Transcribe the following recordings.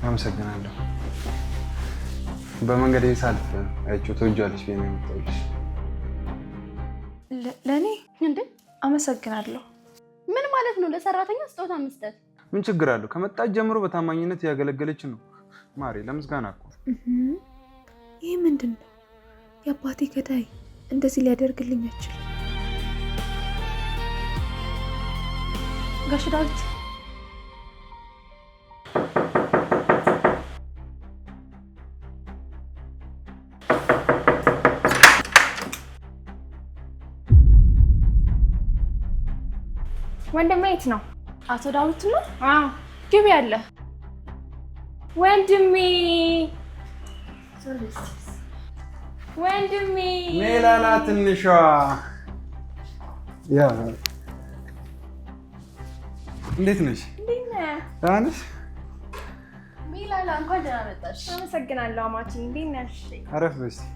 አመሰግናለሁ። በመንገድ ሳልፍ አይቼው ተወጃለሽ ብዬ ነው የመጣሁልሽ። ለኔ እንዴ? አመሰግናለሁ። ምን ማለት ነው? ለሰራተኛ ስጦታ መስጠት ምን ችግር አለው? ከመጣች ጀምሮ በታማኝነት ያገለገለች ነው። ማሬ ለምስጋና እኮ። ይሄ ምንድነው? የአባቴ ገዳይ እንደዚህ ሊያደርግልኝ አይችልም። ጋሽ ዳዊት ወንድሜ የት ነው? አቶ ዳዊት ነው? አዎ ግቢ ያለ ወንድሜ ወንድሜ ሜላላ ትንሿ ያ እንዴት ነሽ? እንዴት ነህ? ደህና ነሽ? ሜላላ እንኳን ደህና መጣሽ። አመሰግናለሁ አማቼ። እንዴት ነሽ? አረፍ በይ እስኪ።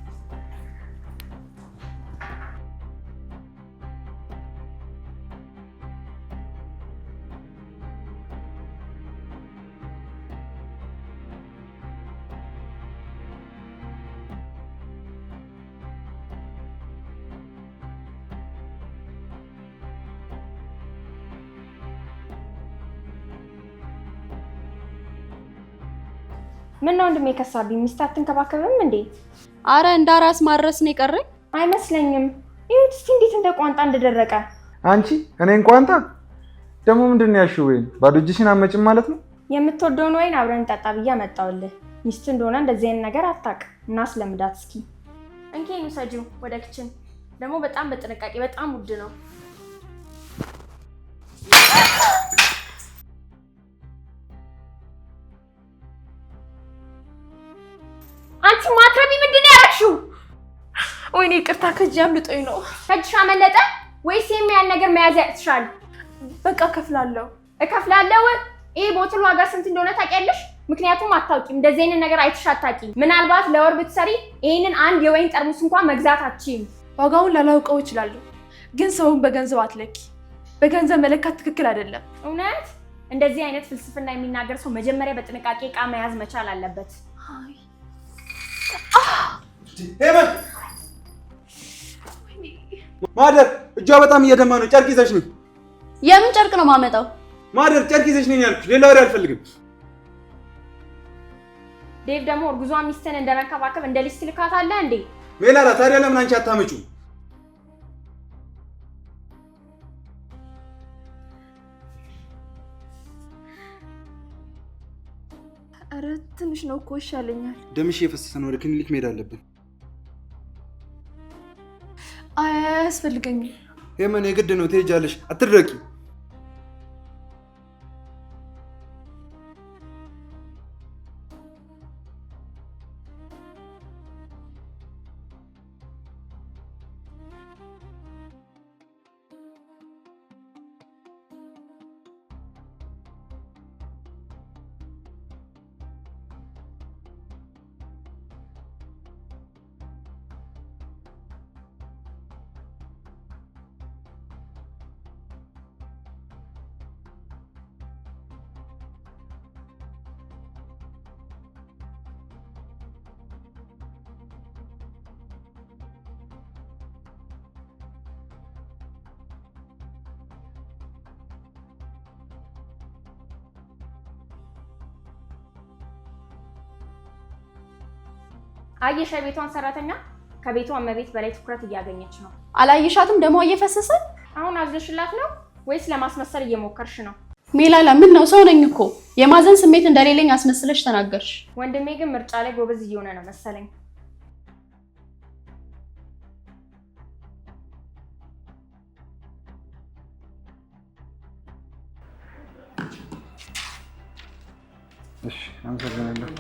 ምን ነው ወንድሜ ከሳብኝ? ሚስት አትንከባከብም እንዴ? አረ እንዳራስ ማድረስ ነው የቀረኝ። አይመስለኝም። ይሁት እስቲ እንዴት እንደ ቋንጣ እንደደረቀ። አንቺ እኔን ቋንጣ ደግሞ ምንድነው ያልሽው? ወይን ባዶ እጅሽን አትመጭም ማለት ነው? የምትወደውን ወይን አብረን እንጠጣ ብዬ አመጣሁልህ። ሚስት እንደሆነ እንደዚህ አይነት ነገር አታውቅ እና አስለምዳት እስኪ። እንኪን ውሰጂው ወደ ክችን። ደግሞ በጣም በጥንቃቄ፣ በጣም ውድ ነው። አንቺ ማትረቢ ምንድነው ያደረግሽው? ወይኔ ይቅርታ፣ ከእጅ አምልጦኝ ነው። ከእጅሽ አመለጠ ወይስ የሚያን ነገር መያዝ ያቅትሻል? በቃ እከፍላለሁ። እከፍላለሁ? ይሄ ቦትል ዋጋ ስንት እንደሆነ ታውቂያለሽ? ምክንያቱም አታውቂም። እንደዚህ አይነት ነገር አይተሽ አታውቂም። ምናልባት ለወር ብትሰሪ ይሄንን አንድ የወይን ጠርሙስ እንኳን መግዛት አትችይም። ዋጋውን ላላውቀው እችላለሁ፣ ግን ሰውን በገንዘብ አትለኪ። በገንዘብ መለካት ትክክል አይደለም። እውነት እንደዚህ አይነት ፍልስፍና የሚናገር ሰው መጀመሪያ በጥንቃቄ ዕቃ መያዝ መቻል አለበት። ሄመን ማደር፣ እጇ በጣም እየደማ ነው። ጨርቅ ይዘሽ ነው። የምን ጨርቅ ነው ማመጣው? ማደር ጨርቅ ይዘሽ ነኝ ያልኩሽ፣ ሌላ ወሬ አልፈልግም። ዴቭ ደግሞ እርጉዟን ሚስትን እንደመንከባከብ እንደ ልጅ ትልካታለህ እንዴ? ሜላላ ታዲያ ለምን አንቺ አታመጪው? ኧረ ትንሽ ነው እኮ ይሻለኛል። ደምሽ የፈሰሰ ነው። ወደ ክሊኒክ መሄድ አለብን። አያስፈልገኝም። ሄመን የግድ ነው፣ ትሄጃለሽ። አትድረቂ። አየሽ የቤቷን ሰራተኛ ከቤቷ እመቤት በላይ ትኩረት እያገኘች ነው። አላየሻትም? ደሞ እየፈሰሰ። አሁን አዝነሽላት ነው ወይስ ለማስመሰል እየሞከርሽ ነው? ሜላላ ምን ነው? ሰው ነኝ እኮ። የማዘን ስሜት እንደሌለኝ አስመስለሽ ተናገርሽ። ወንድሜ ግን ምርጫ ላይ ጎበዝ እየሆነ ነው መሰለኝ። እሺ አመሰግናለሁ።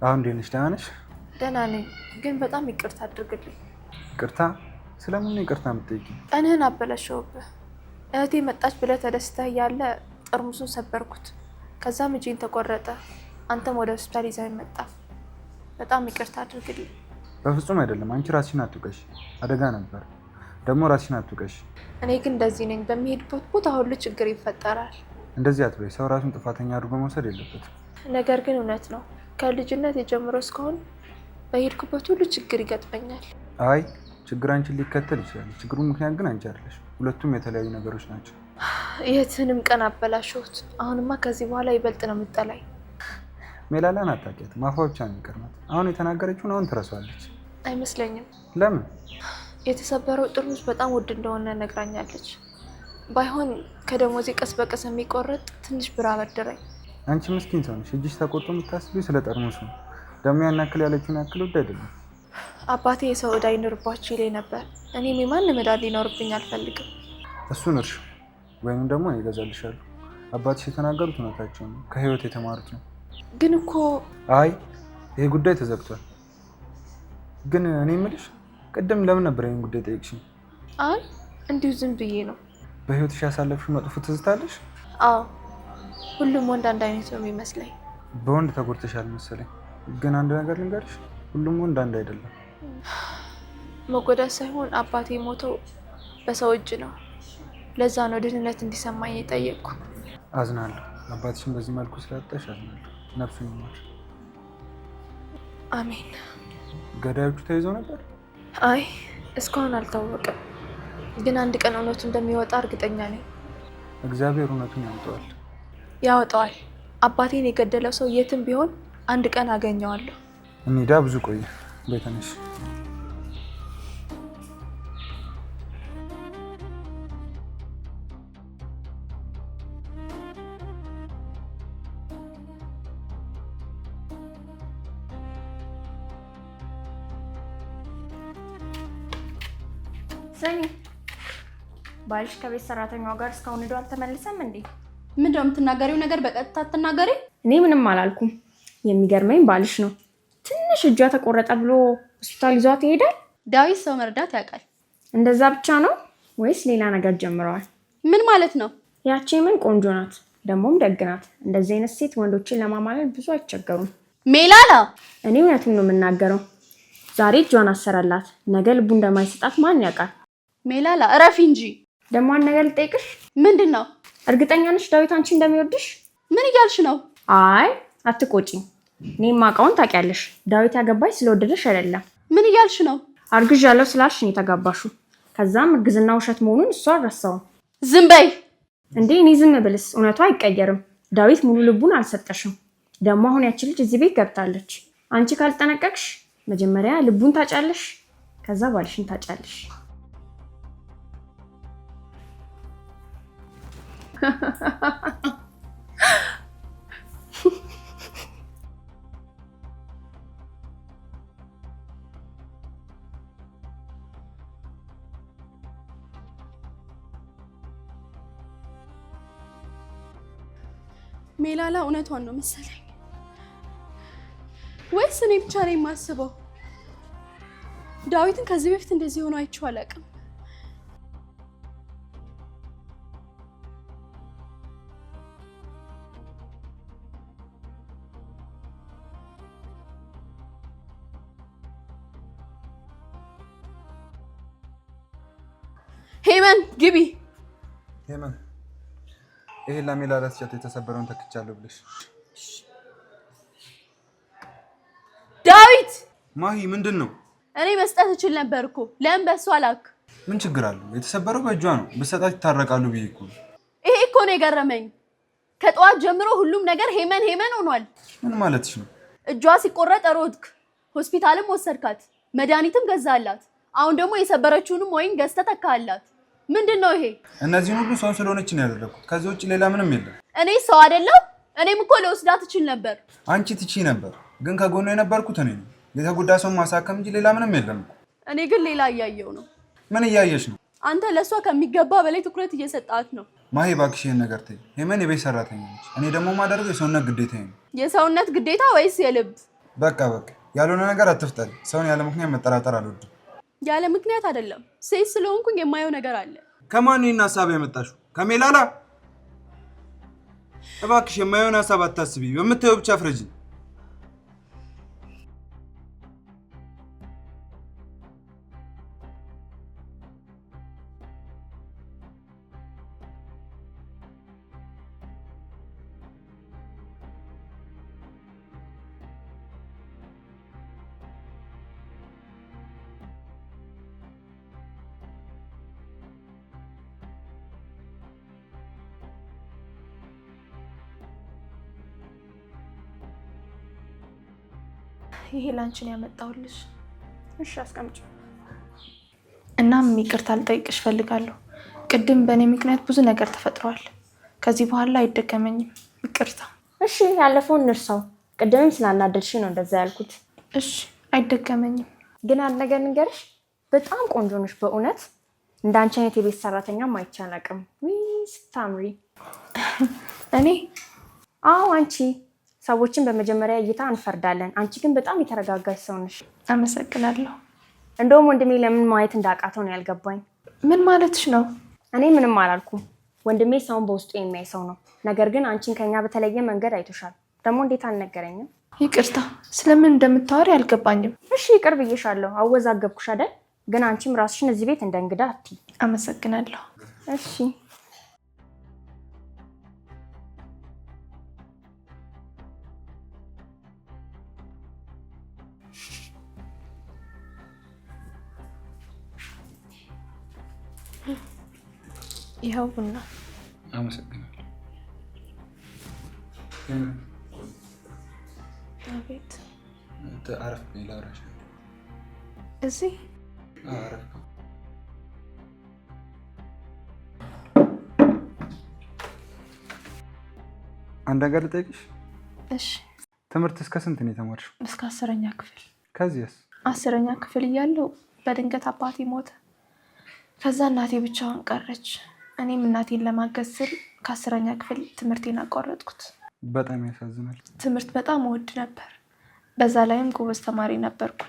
አሁን እንዴት ነሽ? ደህና ነሽ? ደህና ነኝ፣ ግን በጣም ይቅርታ አድርግልኝ። ይቅርታ? ስለምን ነው ይቅርታ የምትጠይቂኝ? ቀንህን አበላሸውብህ። እህቴ መጣች ብለህ ተደስተህ እያለ ጠርሙሱን ሰበርኩት። ከዛም እጄን ተቆረጠ። አንተም ወደ ሆስፒታል ይዘኸኝ መጣ። በጣም ይቅርታ አድርግልኝ። በፍጹም አይደለም። አንቺ ራስሽን አትውቀሽ። አደጋ ነበር። ደግሞ ራስሽን አትውቀሽ። እኔ ግን እንደዚህ ነኝ። በሚሄድበት ቦታ ሁሉ ችግር ይፈጠራል። እንደዚህ አትበይ። ሰው ራሱን ጥፋተኛ አድርጎ መውሰድ የለበትም። ነገር ግን እውነት ነው። ከልጅነት የጀምሮ እስካሁን በሄድኩበት ሁሉ ችግር ይገጥመኛል። አይ ችግር አንቺን ሊከተል ይችላል። ችግሩ ምክንያት ግን አንቺ አይደለሽ። ሁለቱም የተለያዩ ነገሮች ናቸው። የትንም ቀን አበላሸሁት። አሁንማ ከዚህ በኋላ ይበልጥ ነው የምጠላኝ። ሜላላን አታውቂያትም። አፏ ብቻ ነው የሚቀርናት። አሁን የተናገረችውን አሁን ትረሳዋለች። አይመስለኝም። ለምን? የተሰበረው ጠርሙስ በጣም ውድ እንደሆነ ነግራኛለች። ባይሆን ከደሞዜ ቀስ በቀስ የሚቆረጥ ትንሽ ብር አበድረኝ። አንቺ ምስኪን ሰው ነሽ። እጅሽ ተቆርጦ የምታስቢው ስለ ጠርሙሱ ነው። ደግሞ ያን ያክል ያለችውን ያክል ውድ አይደለም። አባቴ የሰው ዕዳ ይኖርባችሁ ይለኝ ነበር። እኔም የማንም ዕዳ ሊኖርብኝ አልፈልግም። እሱን እርሹ፣ ወይም ደግሞ እኔ እገዛልሻለሁ። አባትሽ የተናገሩት እውነታቸው ነው። ከህይወት የተማሩት ነው። ግን እኮ አይ ይሄ ጉዳይ ተዘግቷል። ግን እኔ የምልሽ ቅድም ለምን ነበር ይሄን ጉዳይ ጠይቅሽኝ? አይ እንዲሁ ዝም ብዬ ነው። በህይወትሽ ያሳለፍሽው መጥፎ ትዝታለሽ? አዎ ሁሉም ወንድ አንድ አይነት ነው የሚመስለኝ። በወንድ ተጎድተሻል መሰለኝ። ግን አንድ ነገር ልንገርሽ፣ ሁሉም ወንድ አንድ አይደለም። መጎዳት ሳይሆን አባቴ ሞተው በሰው እጅ ነው። ለዛ ነው ድህነት እንዲሰማኝ የጠየቅኩ። አዝናለሁ። አባትሽን በዚህ መልኩ ስላጣሽ አዝናለሁ። ነፍሱን ይማር። አሜን። ገዳዮቹ ተይዘው ነበር? አይ እስካሁን አልታወቀም። ግን አንድ ቀን እውነቱ እንደሚወጣ እርግጠኛ ነኝ። እግዚአብሔር እውነቱን ያወጣዋል። ያወጣዋል። አባቴን የገደለው ሰው የትም ቢሆን አንድ ቀን አገኘዋለሁ። እንሂዳ። ብዙ ቆየ። ቤተነሽ ሰኒ ባልሽ ከቤት ሰራተኛዋ ጋር እስካሁን ሄዶ አልተመለሰም እንዴ? ምንድነው የምትናገሪው ነገር? በቀጥታ አትናገሪ። እኔ ምንም አላልኩም። የሚገርመኝ ባልሽ ነው። ትንሽ እጇ ተቆረጠ ብሎ ሆስፒታል ይዟት ይሄዳል። ዳዊት ሰው መርዳት ያውቃል። እንደዛ ብቻ ነው ወይስ ሌላ ነገር ጀምረዋል? ምን ማለት ነው? ያቺ ምን ቆንጆ ናት፣ ደግሞም ደግ ናት። እንደዚህ አይነት ሴት ወንዶችን ለማማለል ብዙ አይቸገሩም። ሜላላ፣ እኔ እውነቱን ነው የምናገረው። ዛሬ እጇን አሰረላት፣ ነገ ልቡ እንደማይሰጣት ማን ያውቃል? ሜላላ እረፊ እንጂ። ደግሞ አንድ ነገር ልጠይቅሽ። ምንድን ነው? እርግጠኛ ነሽ ዳዊት አንቺ እንደሚወድሽ? ምን እያልሽ ነው? አይ አትቆጪኝ። እኔ የማውቀውን ታውቂያለሽ። ዳዊት ያገባሽ ስለወደደሽ አይደለም። ምን እያልሽ ነው? አርግዣለሁ ስላልሽ ነው የተጋባሽው። ከዛም እርግዝና ውሸት መሆኑን እሷ አልረሳውም። ዝም በይ እንዴ! እኔ ዝም ብልስ እውነቱ አይቀየርም። ዳዊት ሙሉ ልቡን አልሰጠሽም። ደግሞ አሁን ያቺ ልጅ እዚህ ቤት ገብታለች። አንቺ ካልጠነቀቅሽ መጀመሪያ ልቡን ታጫለሽ፣ ከዛ ባልሽን ታጫለሽ። ሜላላ እውነቷን ነው መሰለኝ። ወይስ እኔ ብቻ ነኝ የማስበው? ዳዊትን ከዚህ በፊት እንደዚህ ሆኖ አይቼው አላውቅም። ሄመን ግቢ። ሄመን ይሄ ለሜላላ ስጫት የተሰበረውን ተክቻለሁ ብለሽ። ዳዊት ማሂ ምንድን ነው? እኔ መስጠት እችል ነበር እኮ። ለምን በሷ አላክ? ምን ችግር አለው? የተሰበረው በእጇ ነው። በሰጣት ይታረቃሉ ብዬ እኮ። ይሄ እኮ ነው የገረመኝ። ከጠዋት ጀምሮ ሁሉም ነገር ሄመን ሄመን ሆኗል። ምን ማለትሽ ነው? እጇ ሲቆረጥ ሮጥክ፣ ሆስፒታልም ወሰድካት፣ መድኃኒትም ገዛላት። አሁን ደግሞ የሰበረችውንም ወይን ገዝተህ ተካላት። ምንድን ነው ይሄ? እነዚህን ሁሉ ሰው ስለሆነች ነው ያደረኩት። ከዚህ ውጭ ሌላ ምንም የለም። እኔ ሰው አይደለሁ? እኔም እኮ ለወስዳት እችል ነበር። አንቺ ትቺ ነበር፣ ግን ከጎኑ የነበርኩት እኔ ነው። የተጎዳ ሰው ማሳከም እንጂ ሌላ ምንም የለም። እኔ ግን ሌላ እያየው ነው። ምን እያየሽ ነው? አንተ ለእሷ ከሚገባ በላይ ትኩረት እየሰጣት ነው። ማሂ እባክሽ ይሄን ነገር ተይ። ሄመን የቤት ሰራተኛ ነች። እኔ ደግሞ ማደርገው የሰውነት ግዴታዬ ነው። የሰውነት ግዴታ ወይስ የልብ? በቃ ያልሆነ ነገር አትፍጠሪ። ሰውን ያለ ምክንያት መጠራጠር አልወድም። ያለ ምክንያት አይደለም። ሴት ስለሆንኩኝ የማየው ነገር አለ። ከማን ነው ሀሳብ ያመጣሽው? ከሜላላ? እባክሽ የማየውን ሀሳብ አታስቢ። በምታየው ብቻ ፍረጂ። ይሄ ላንቺን ያመጣውልሽ። እሺ አስቀምጪ። እናም ይቅርታ ልጠይቅሽ ፈልጋለሁ። ቅድም በእኔ ምክንያት ብዙ ነገር ተፈጥሯል። ከዚህ በኋላ አይደገመኝም። ይቅርታ። እሺ ያለፈውን እንርሳው። ቅድምም ስላናደድሽ ነው እንደዛ ያልኩት። እሺ አይደገመኝም። ግን አንድ ነገር ንገርሽ፣ በጣም ቆንጆ ነሽ በእውነት። እንዳንቺ አይነት የቤት ሰራተኛም አይቼ አላውቅም። ስታምሪ። እኔ? አዎ አንቺ። ሰዎችን በመጀመሪያ እይታ እንፈርዳለን። አንቺ ግን በጣም የተረጋጋች ሰው ነሽ። አመሰግናለሁ። እንደውም ወንድሜ ለምን ማየት እንዳቃተው ነው ያልገባኝ። ምን ማለትሽ ነው? እኔ ምንም አላልኩም። ወንድሜ ሰውን በውስጡ የሚያይ ሰው ነው። ነገር ግን አንቺን ከኛ በተለየ መንገድ አይቶሻል። ደግሞ እንዴት አልነገረኝም? ይቅርታ፣ ስለምን እንደምታወሪ አልገባኝም። እሺ ይቅር ብዬሻለሁ። አወዛገብኩሽ አይደል? ግን አንቺም ራስሽን እዚህ ቤት እንደ እንግዳ አትይ። አመሰግናለሁ። እሺ ይኸው ቡና። አመሰግናለሁ። አቤት። አረፍ ላውራሽ። እዚህ አረፍ። አንድ ነገር ልጠይቅሽ። እሺ። ትምህርት እስከ ስንት ነው የተማርሽው? እስከ 10ኛ ክፍል። ከዚያስ? 10ኛ ክፍል እያለሁ በድንገት አባቴ ሞተ። ከዛ እናቴ ብቻዋን ቀረች። እኔም እናቴን ለማገዝ ስል ከ10ኛ ክፍል ትምህርቴን አቋረጥኩት። በጣም ያሳዝናል። ትምህርት በጣም እወድ ነበር። በዛ ላይም ጎበዝ ተማሪ ነበርኩ።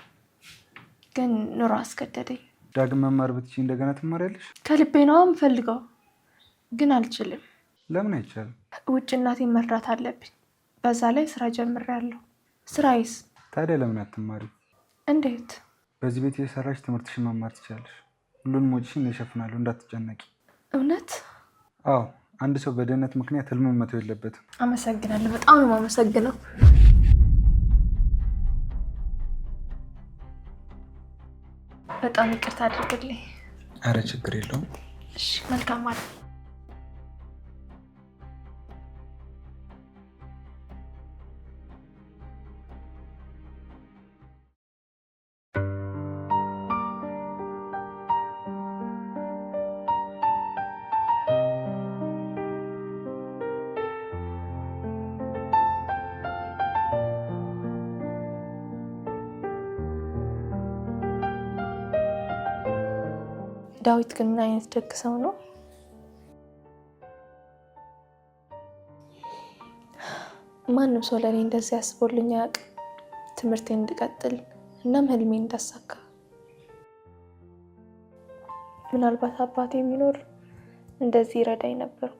ግን ኑሮ አስገደደኝ። ዳግም መማር ብትችይ እንደገና ትማሪያለሽ? ከልቤ ነው የምፈልገው፣ ግን አልችልም። ለምን አይቻልም? ውጭ እናቴን መርዳት አለብኝ። በዛ ላይ ስራ ጀምሬያለሁ። ስራዬስ? ታዲያ ለምን አትማሪ? እንዴት? በዚህ ቤት የሰራሽ ትምህርትሽን መማር ትችላለሽ። ሁሉንም ወጪሽን እሸፍናለሁ፣ እንዳትጨነቂ። እውነት? አዎ፣ አንድ ሰው በድህነት ምክንያት ህልሙን መተው የለበትም። አመሰግናለሁ። በጣም ነው የማመሰግነው። በጣም ይቅርታ አድርግልኝ። አረ ችግር የለውም። እሺ፣ መልካም ማለት ዳዊት ግን ምን አይነት ደግ ሰው ነው። ማንም ሰው ለእኔ እንደዚህ ያስቦልኝ አያውቅም። ትምህርቴን እንድቀጥል እናም ህልሜን እንዳሳካ። ምናልባት አባቴ ቢኖር እንደዚህ ይረዳኝ ነበርኩ።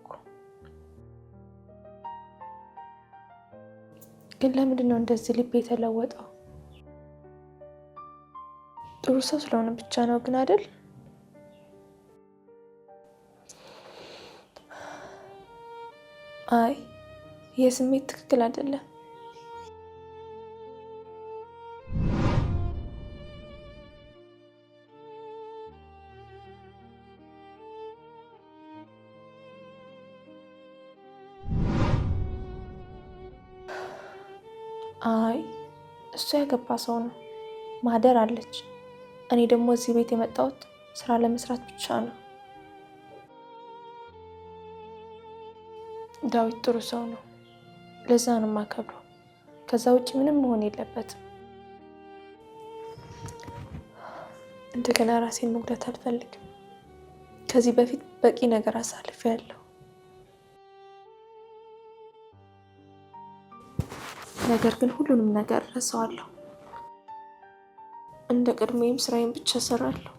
ግን ለምንድን ነው እንደዚህ ልቤ የተለወጠው? ጥሩ ሰው ስለሆነ ብቻ ነው ግን አይደል? አይ የስሜት ትክክል አይደለም። አይ እሱ ያገባ ሰው ነው፣ ማህደር አለች። እኔ ደግሞ እዚህ ቤት የመጣሁት ስራ ለመስራት ብቻ ነው። ዳዊት ጥሩ ሰው ነው፣ ለዛ ነው የማከብረው። ከዛ ውጭ ምንም መሆን የለበትም። እንደገና ራሴን መጉዳት አልፈልግም። ከዚህ በፊት በቂ ነገር አሳልፌያለሁ። ነገር ግን ሁሉንም ነገር እረሳዋለሁ። እንደ ቀድሞዬም ስራዬን ብቻ እሰራለሁ።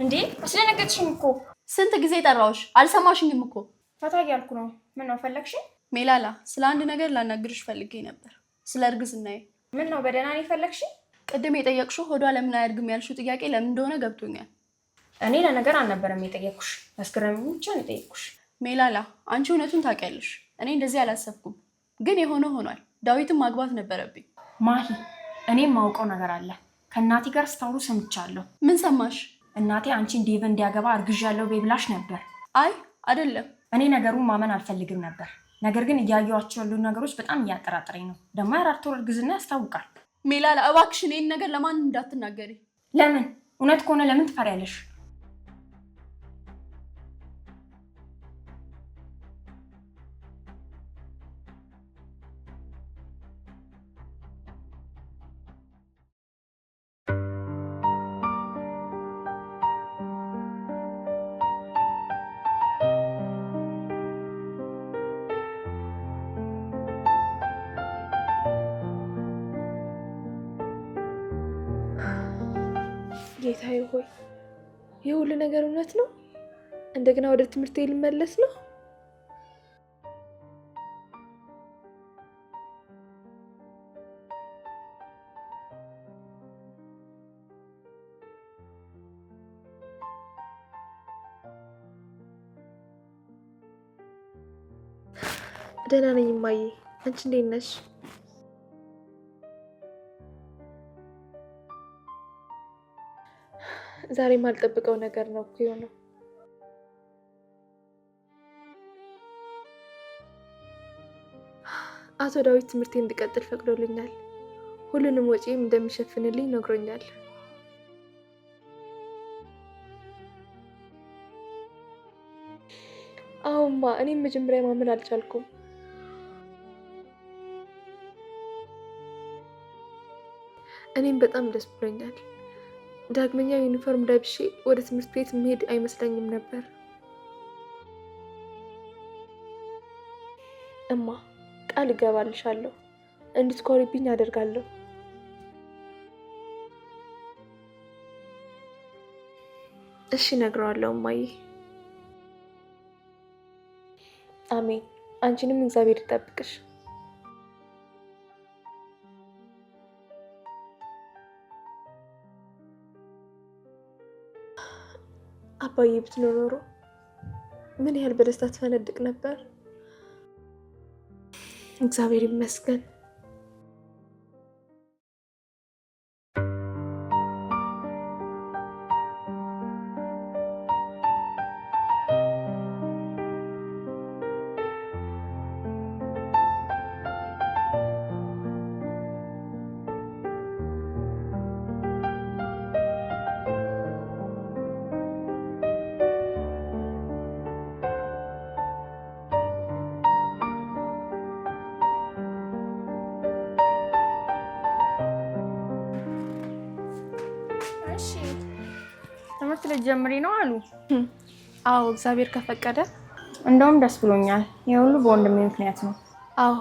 እንዴ አስደነገጥሽኝ እኮ። ስንት ጊዜ ጠራውሽ? አልሰማሽኝም እኮ። ፈታ እያልኩ ነው። ምን ነው ፈለግሽኝ? ሜላላ ስለ አንድ ነገር ላናግርሽ ፈልጌ ነበር። ስለ እርግዝናዬ። ምን ነው በደህና ነው የፈለግሽኝ? ቅድም የጠየቅሽው ሆዷ ለምን አያድግም ያልሽው ጥያቄ ለምን እንደሆነ ገብቶኛል። እኔ ለነገር አልነበረም የጠየቅኩሽ፣ ያስገረመኝ ብቻ ነው የጠየቅኩሽ። ሜላላ አንቺ እውነቱን ታውቂያለሽ። እኔ እንደዚህ አላሰብኩም፣ ግን የሆነ ሆኗል። ዳዊትን ማግባት ነበረብኝ። ማሂ እኔም ማውቀው ነገር አለ። ከእናቴ ጋር ስታወሩ ሰምቻለሁ። ምን ሰማሽ? እናቴ አንቺን ዴቭ እንዲያገባ አርግዣለሁ ብላሽ ነበር። አይ አይደለም። እኔ ነገሩን ማመን አልፈልግም ነበር። ነገር ግን እያየኋቸው ያሉ ነገሮች በጣም እያጠራጠረኝ ነው። ደግሞ የ4 ወር እርግዝና ያስታውቃል። ሜላላ እባክሽን ይህን ነገር ለማንም እንዳትናገሪ። ለምን? እውነት ከሆነ ለምን ትፈሪያለሽ? ጌታዬ ሆይ ይህ ሁሉ ነገር እውነት ነው? እንደገና ወደ ትምህርቴ ልመለስ ነው? ደህና ነኝ እማዬ፣ አንቺ እንዴት ነሽ? ዛሬ የማልጠብቀው ነገር ነው እኮ የሆነው። አቶ ዳዊት ትምህርቴ እንድቀጥል ፈቅዶልኛል። ሁሉንም ወጪም እንደሚሸፍንልኝ ነግሮኛል። አሁንማ እኔም መጀመሪያ ማመን አልቻልኩም። እኔም በጣም ደስ ብሎኛል። ዳግመኛ ዩኒፎርም ለብሼ ወደ ትምህርት ቤት መሄድ አይመስለኝም ነበር። እማ ቃል እገባልሻለሁ፣ እንድትኮሪብኝ አደርጋለሁ። እሺ እነግረዋለሁ እማዬ። አሜን። አንቺንም እግዚአብሔር ይጠብቅሽ። አባዬ ብትኖር ኖሮ ምን ያህል በደስታ ትፈነድቅ ነበር። እግዚአብሔር ይመስገን። ትምህርት ልትጀምሪ ነው አሉ? አዎ እግዚአብሔር ከፈቀደ። እንደውም ደስ ብሎኛል። ይህ ሁሉ በወንድሜ ምክንያት ነው። አዎ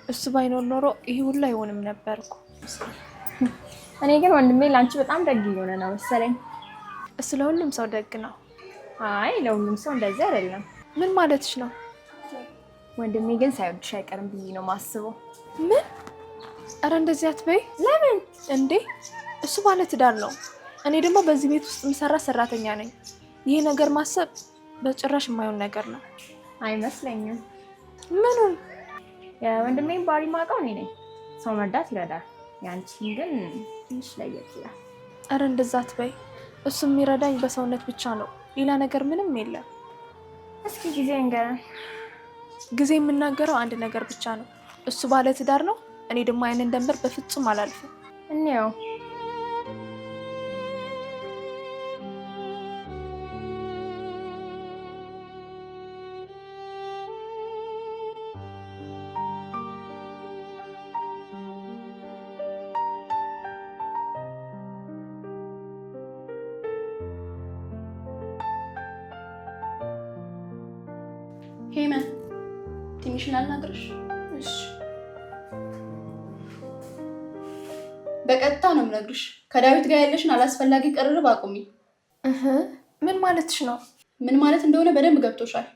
እሱ ባይኖር ኖሮ ይህ ሁሉ አይሆንም ነበር እኮ። እኔ ግን ወንድሜ ለአንቺ በጣም ደግ እየሆነ ነው መሰለኝ። እሱ ለሁሉም ሰው ደግ ነው። አይ ለሁሉም ሰው እንደዚህ አይደለም። ምን ማለትሽ ነው? ወንድሜ ግን ሳይወድሽ አይቀርም ብዬ ነው ማስበው። ምን? ኧረ እንደዚህ አትበይ። ለምን እንዴ? እሱ ባለ ትዳር ነው። እኔ ደግሞ በዚህ ቤት ውስጥ የምሰራ ሰራተኛ ነኝ። ይሄ ነገር ማሰብ በጭራሽ የማይሆን ነገር ነው። አይመስለኝም። ምኑን? የወንድሜን ባህሪ ማውቀው እኔ ነኝ። ሰው መርዳት ይረዳል። ያንቺን ግን ትንሽ ለየት ይላል። ኧረ እንደዛ አትበይ። እሱ የሚረዳኝ በሰውነት ብቻ ነው፣ ሌላ ነገር ምንም የለም። እስኪ ጊዜ እንገረን። ጊዜ የምናገረው አንድ ነገር ብቻ ነው። እሱ ባለ ትዳር ነው። እኔ ደግሞ ያንን ደንበር በፍጹም አላልፍም። እንየው። ሄመን ትንሽ ላናግርሽ። እሺ በቀጥታ ነው የምነግርሽ። ከዳዊት ጋር ያለሽን አላስፈላጊ ቅርርብ አቁሚ። ምን ማለትሽ ነው? ምን ማለት እንደሆነ በደንብ ገብቶሻል።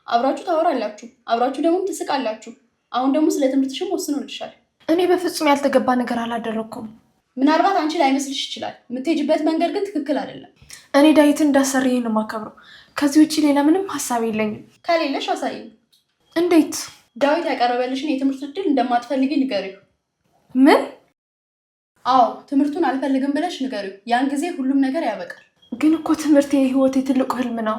አብራችሁ ታወራላችሁ፣ አብራችሁ ደግሞ ትስቃላችሁ። አሁን ደግሞ ስለ ትምህርትሽም ወስኖልሻል። እኔ በፍጹም ያልተገባ ነገር አላደረኩም። ምናልባት አንቺ ላይመስልሽ ይችላል። የምትሄጂበት መንገድ ግን ትክክል አይደለም። እኔ ዳዊትን እንዳሰርዬ ነው የማከብረው። ከዚህ ውጭ ሌላ ምንም ሀሳብ የለኝም። ከሌለሽ አሳይኝ። እንዴት? ዳዊት ያቀረበልሽን የትምህርት እድል እንደማትፈልጊ ንገሪው። ምን? አዎ ትምህርቱን አልፈልግም ብለሽ ንገሪው። ያን ጊዜ ሁሉም ነገር ያበቃል። ግን እኮ ትምህርት የህይወቴ ትልቁ ህልም ነው።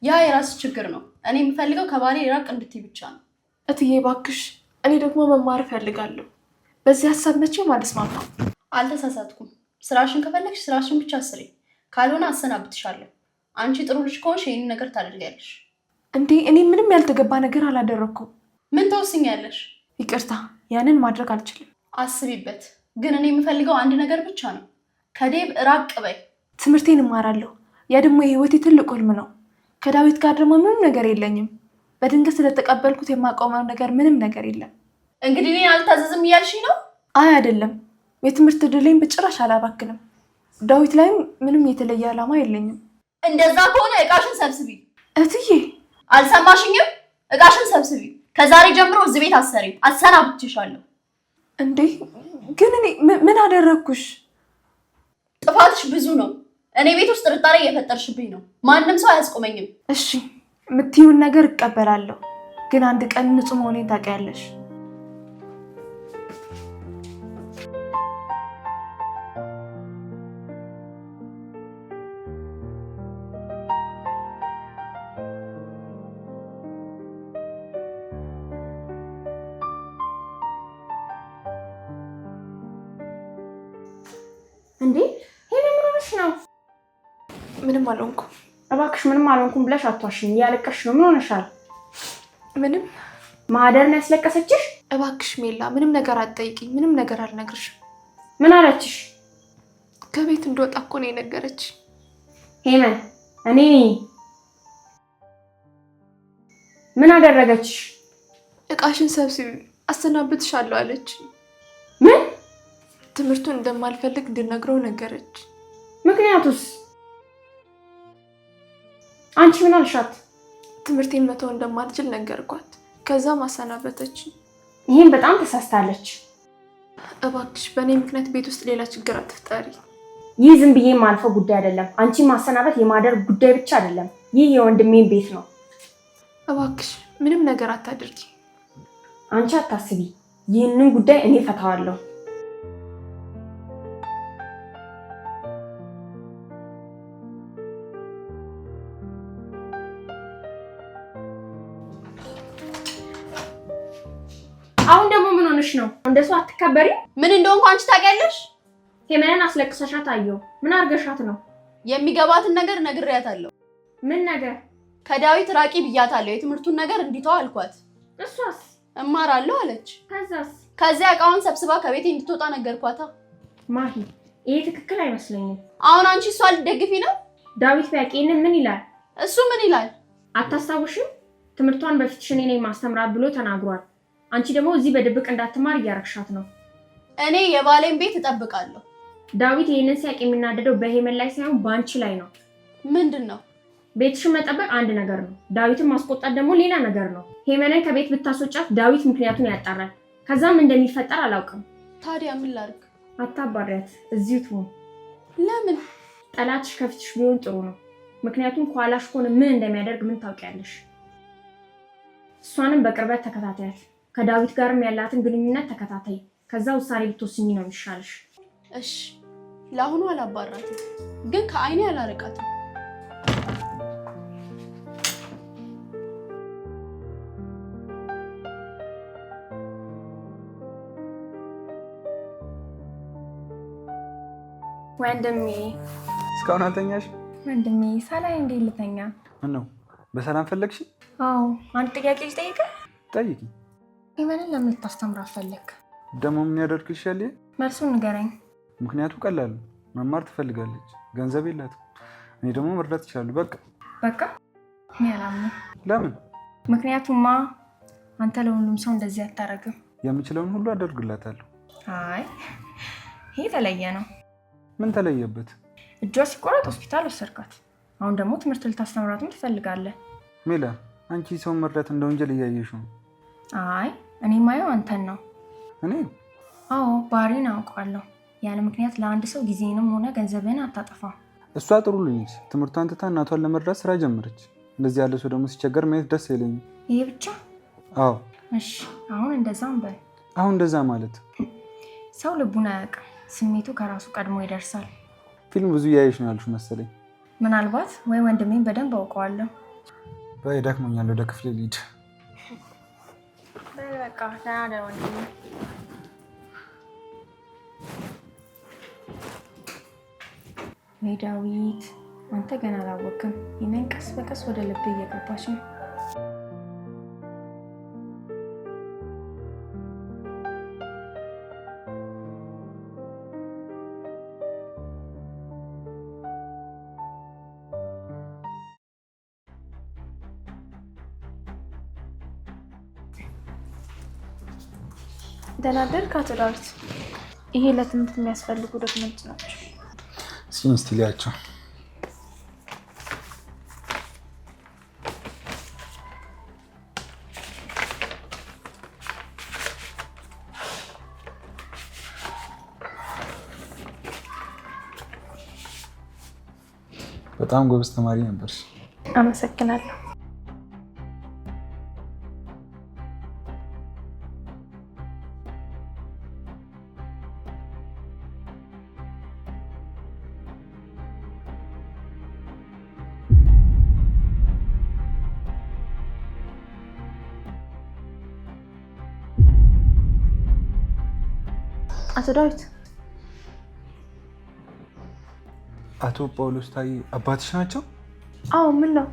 ያ የራስሽ ችግር ነው። እኔ የምፈልገው ከባሌ ራቅ እንድትይ ብቻ ነው። እትዬ እባክሽ፣ እኔ ደግሞ መማር እፈልጋለሁ። በዚህ ሀሳብ መቼም አልስማማም። አልተሳሳትኩም። ስራሽን ከፈለግሽ ስራሽን ብቻ ስሪ፣ ካልሆነ አሰናብትሻለሁ። አንቺ ጥሩ ልጅ ከሆንሽ ይህን ነገር ታደርጊያለሽ። እንዴ እኔ ምንም ያልተገባ ነገር አላደረኩም። ምን ተወስኛለሽ? ይቅርታ፣ ያንን ማድረግ አልችልም። አስቢበት። ግን እኔ የምፈልገው አንድ ነገር ብቻ ነው። ከዴብ ራቅ በይ። ትምህርቴን እማራለሁ። ያ ደግሞ የህይወቴ ትልቁ ህልም ነው። ከዳዊት ጋር ደግሞ ምንም ነገር የለኝም። በድንገት ስለተቀበልኩት የማቆመው ነገር ምንም ነገር የለም። እንግዲህ እኔን አልታዘዝም እያልሽኝ ነው? አይ አይደለም፣ የትምህርት ዕድሌን በጭራሽ አላባክንም። ዳዊት ላይም ምንም የተለየ ዓላማ የለኝም። እንደዛ ከሆነ እቃሽን ሰብስቢ። እትዬ አልሰማሽኝም? እቃሽን ሰብስቢ። ከዛሬ ጀምሮ እዚህ ቤት አሰሪም አሰናብትሻለሁ። እንዴ ግን እኔ ምን አደረግኩሽ? ጥፋትሽ ብዙ ነው። እኔ ቤት ውስጥ ጥርጣሬ እየፈጠርሽብኝ ነው። ማንም ሰው አያስቆመኝም። እሺ የምትይውን ነገር እቀበላለሁ፣ ግን አንድ ቀን ንጹህ መሆኔን ታውቂያለሽ። እንዴ ሄሎ፣ ምን ሆነሽ ነው? ምንም አልሆንኩም። እባክሽ ምንም አልሆንኩም ብለሽ አትዋሽኝ። እያለቀሽ ነው። ምን ሆነሻል? ምንም። ማህደር ነው ያስለቀሰችሽ? እባክሽ ሜላ፣ ምንም ነገር አትጠይቂኝ። ምንም ነገር አልነግርሽም። ምን አለችሽ? ከቤት እንደወጣ እኮ ነው የነገረች። ሄመን፣ እኔ ምን አደረገችሽ? እቃሽን ሰብስቢ አሰናብትሻለሁ አለች። ምን? ትምህርቱን እንደማልፈልግ እንድነግረው ነገረች። ምክንያቱስ? አንቺ ምን አልሻት? ትምህርቴን መተው እንደማልችል ነገርኳት። ከዛ ማሰናበተች። ይሄን በጣም ተሳስታለች። እባክሽ በእኔ ምክንያት ቤት ውስጥ ሌላ ችግር አትፍጠሪ። ይህ ዝም ብዬ የማልፈው ጉዳይ አይደለም። አንቺ ማሰናበት የማደር ጉዳይ ብቻ አይደለም። ይህ የወንድሜን ቤት ነው። እባክሽ ምንም ነገር አታድርጊ። አንቺ አታስቢ። ይህንን ጉዳይ እኔ ፈታዋለሁ። አሁን ደግሞ ምን ሆነሽ ነው? እንደሱ አትከበሪ። ምን እንደሆንኩ አንቺ ታውቂያለሽ? ሄመንን አስለቅሰሻት አየሁ። ምን አርገሻት ነው? የሚገባትን ነገር ነግሬያታለሁ። ምን ነገር? ከዳዊት ራቂ ብያታለሁ። የትምህርቱን ነገር እንዲተው አልኳት። እሷስ? እማራለሁ አለች። ከዛስ? ከዚያ እቃውን ሰብስባ ከቤቴ እንድትወጣ ነገርኳታ። ማሂ፣ ይሄ ትክክል አይመስለኝም። አሁን አንቺ እሷ ልትደግፊ ነው? ዳዊት ቢያውቅን ምን ይላል? እሱ ምን ይላል? አታስታውሽም? ትምህርቷን በፊትሽ እኔ ነኝ ማስተምራት ብሎ ተናግሯል። አንቺ ደግሞ እዚህ በድብቅ እንዳትማር እያረግሻት ነው። እኔ የባሌን ቤት እጠብቃለሁ። ዳዊት ይሄንን ሲያውቅ የሚናደደው በሄመን ላይ ሳይሆን በአንቺ ላይ ነው። ምንድን ነው? ቤትሽን መጠበቅ አንድ ነገር ነው፣ ዳዊትን ማስቆጣት ደግሞ ሌላ ነገር ነው። ሄመንን ከቤት ብታስወጫት ዳዊት ምክንያቱን ያጣራል። ከዛም እንደሚፈጠር አላውቅም። ታዲያ ምን ላድርግ? አታባሪያት፣ እዚሁ ትሁን። ለምን? ጠላትሽ ከፊትሽ ቢሆን ጥሩ ነው። ምክንያቱም ከኋላሽ ከሆነ ምን እንደሚያደርግ ምን ታውቂያለሽ? እሷንም በቅርበት ተከታታያት። ከዳዊት ጋርም ያላትን ግንኙነት ተከታታይ። ከዛ ውሳኔ ብትወስኚ ነው የሚሻልሽ። እሺ፣ ለአሁኑ አላባራትም፣ ግን ከአይኔ አላርቃትም። ወንድሜ፣ እስካሁን አልተኛሽ? ወንድሜ ሳላይ እንዴት ልተኛ? ምን ነው በሰላም ፈለግሽ? አዎ፣ አንድ ጥያቄ ልጠይቅህ። ጠይቂ። ሄመንን ለምን ልታስተምራት ፈለግ? ደግሞ ምን ያደርግልሻል? መልሱን ንገረኝ። ምክንያቱ ቀላል ነው። መማር ትፈልጋለች፣ ገንዘብ የላትም። እኔ ደግሞ መርዳት እችላለሁ። በቃ እኔ አላምንም። ለምን? ምክንያቱማ አንተ ለሁሉም ሰው እንደዚህ አታረግም። የምችለውን ሁሉ አደርግላታለሁ። አይ ይሄ የተለየ ነው። ምን ተለየበት? እጇ ሲቆረጥ ሆስፒታል ወሰድካት። አሁን ደግሞ ትምህርት ልታስተምራትም ትፈልጋለህ። ሜላ፣ አንቺ ሰውን መርዳት እንደ ወንጀል እያየሽው ነው። አይ እኔ ማየው አንተን ነው። እኔ? አዎ ባህሪን አውቀዋለሁ። ያለ ምክንያት ለአንድ ሰው ጊዜንም ሆነ ገንዘብህን አታጠፋም። እሷ ጥሩ ልጅ፣ ትምህርቷን ትታ እናቷን ለመርዳት ስራ ጀመረች። እንደዚህ ያለ ሰው ደግሞ ሲቸገር ማየት ደስ አይለኝም። ይሄ ብቻ? አዎ። እሺ አሁን እንደዛም በል። አሁን እንደዛ ማለት? ሰው ልቡን አያውቅም፣ ስሜቱ ከራሱ ቀድሞ ይደርሳል። ፊልም ብዙ እያየሽ ነው ያልሽ መሰለኝ። ምናልባት ወይ ወንድሜን በደንብ አውቀዋለሁ። በይ ደክሞኛል፣ ወደ ክፍሌ ልሂድ። በቃ ደህና ደር ወንድሜ። ወይ ዳዊት፣ አንተ ገና አላወቅም። ይመን ቀስ በቀስ ወደ ልብ እየገባች ነው። ደህና አደርክ አቶ ዳዊት? ይሄ ለትምህርት የሚያስፈልጉ ዶክመንት ናቸው። እስቲ ሊያቸው። በጣም ጎበዝ ተማሪ ነበርሽ። አመሰግናለሁ። አቶ ዳዊት። አቶ ጳውሎስ ታዬ አባትሽ ናቸው? አዎ። ምን ነው?